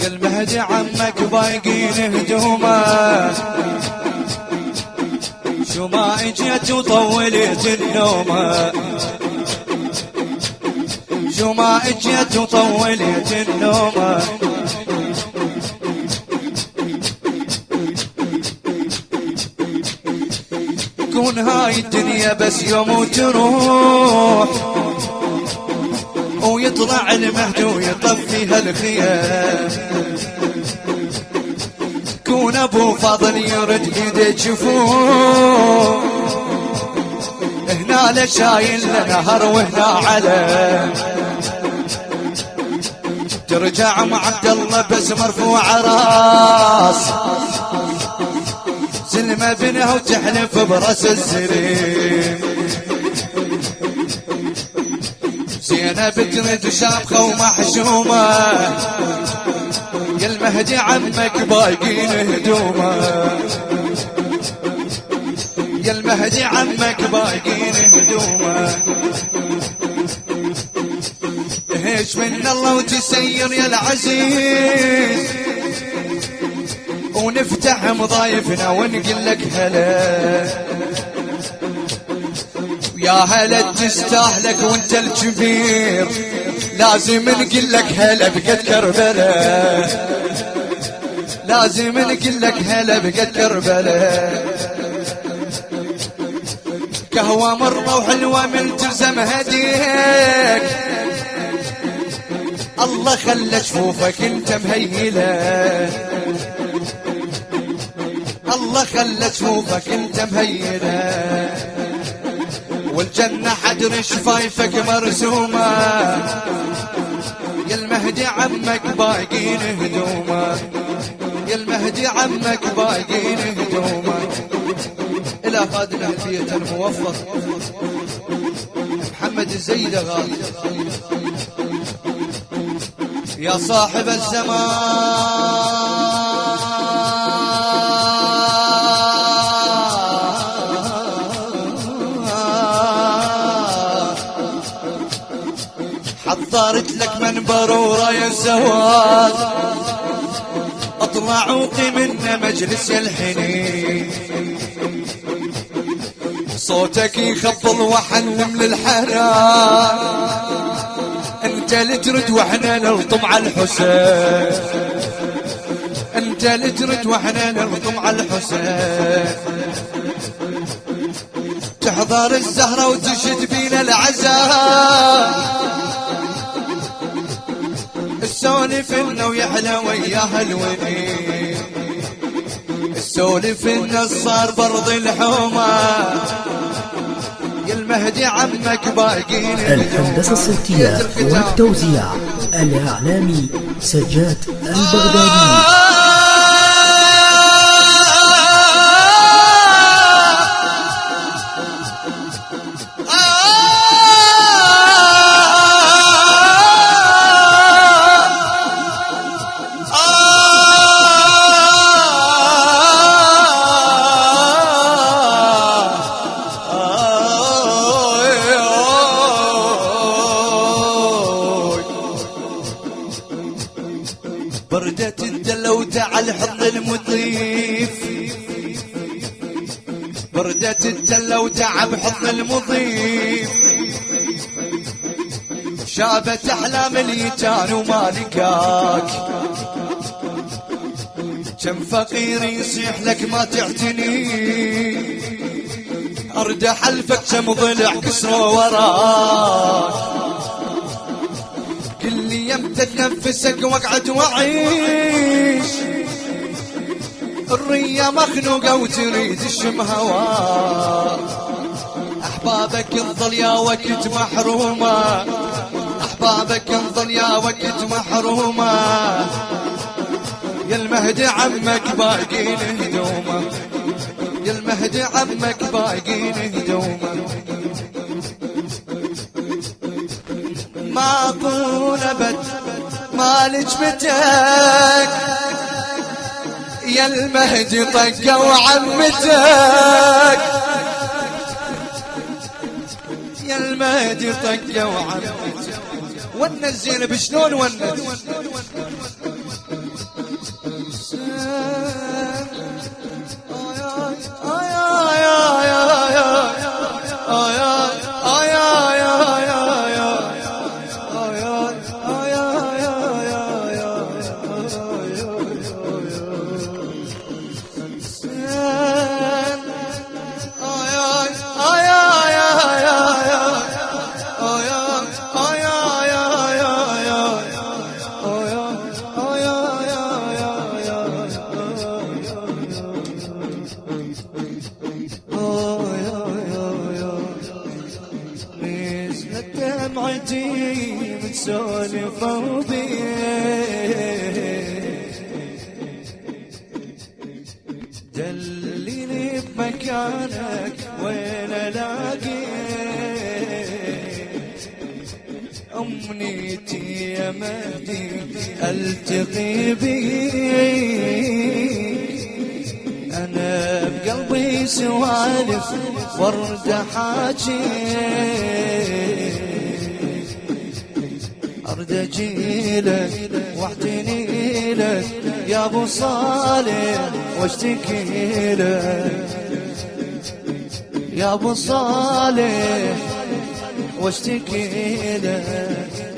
يا المهدي عمك بايقين هدومه، شو ما اجيت وطولت النومه، شو ما اجيت وطولت النومه. تكون هاي الدنيا بس يوم وتروح، ويطلع المهدي ويطفيها الخيام. كون ابو فاضل يرد ايده جفوف، هنا لشايل لنهر وهنا علم. ترجع مع عبد الله بس مرفوع راس، سلمى بنها وتحلف براس الزريم. زينب ترد شامخه ومحشومه، يا المهدي عمك بايقين هدومه، يا المهدي عمك بايقين هدومه. هيش من الله وتسير يا العزيز، ونفتح مضايفنا ونقول لك هلا. يا هلا تستاهلك وانت الكبير، لازم نقول لك هلا بقد كربلاء، لازم نقول لك هلا بقد كربلاء. قهوة مرة وحلوة ملتزم هديك، الله خلى جفوفك انت مهيلة، الله خلى جفوفك انت مهيلة. والجنة حدر شفايفك مرسومة، يا المهدي عمك بايقين هدومه، يا المهدي عمك بايقين هدومه. الى خادم البيت الموفق محمد الزيد غالي، يا صاحب الزمان حضرت لك منبر ورايا الزواج، اطلع وقمنا مجلس يا الحنين. صوتك يخبل وحنم للحرام، انت اللي ترد واحنا نلطم على الحسين، انت اللي ترد واحنا نلطم على الحسين. تحضر الزهرة وتشد بينا العزاء، السولف انه ويحلى وياها الونين، السولف انه صار برض الحومة، يا المهدي عمك باقين. الهندسة الصوتية والتوزيع الإعلامي سجاد البغدادي. بردت الدلة وتعال حضن المضيف، بردت الدلة وتعب حضن المضيف. شابت احلام اليتان وما لقاك، كم فقير يصيح لك ما تعتني، ارد حلفك كم ضلع كسروا وراك. كل يوم تتنفسك واقعد وعيش، الرية مخنوقة وتريد الشم هواك. احبابك انظل يا وقت محرومة، احبابك انظل يا وقت محرومة، يا المهدي عمك باقين هدومه، يا المهدي عمك باقين هدومه. ما طول ابد ما لجمتك، يا المهدي طقوا عمتك، يا المهدي طقوا عمتك. ونس زينب شلون ونس، سفر بي دليني بمكانك وين الاقي امنيتي يا مهدي التقي بيك انا بقلبي سوالف ورد حاجي ارد اجيلك واحتني لك يا ابو صالح واشتكي لك يا ابو صالح واشتكي لك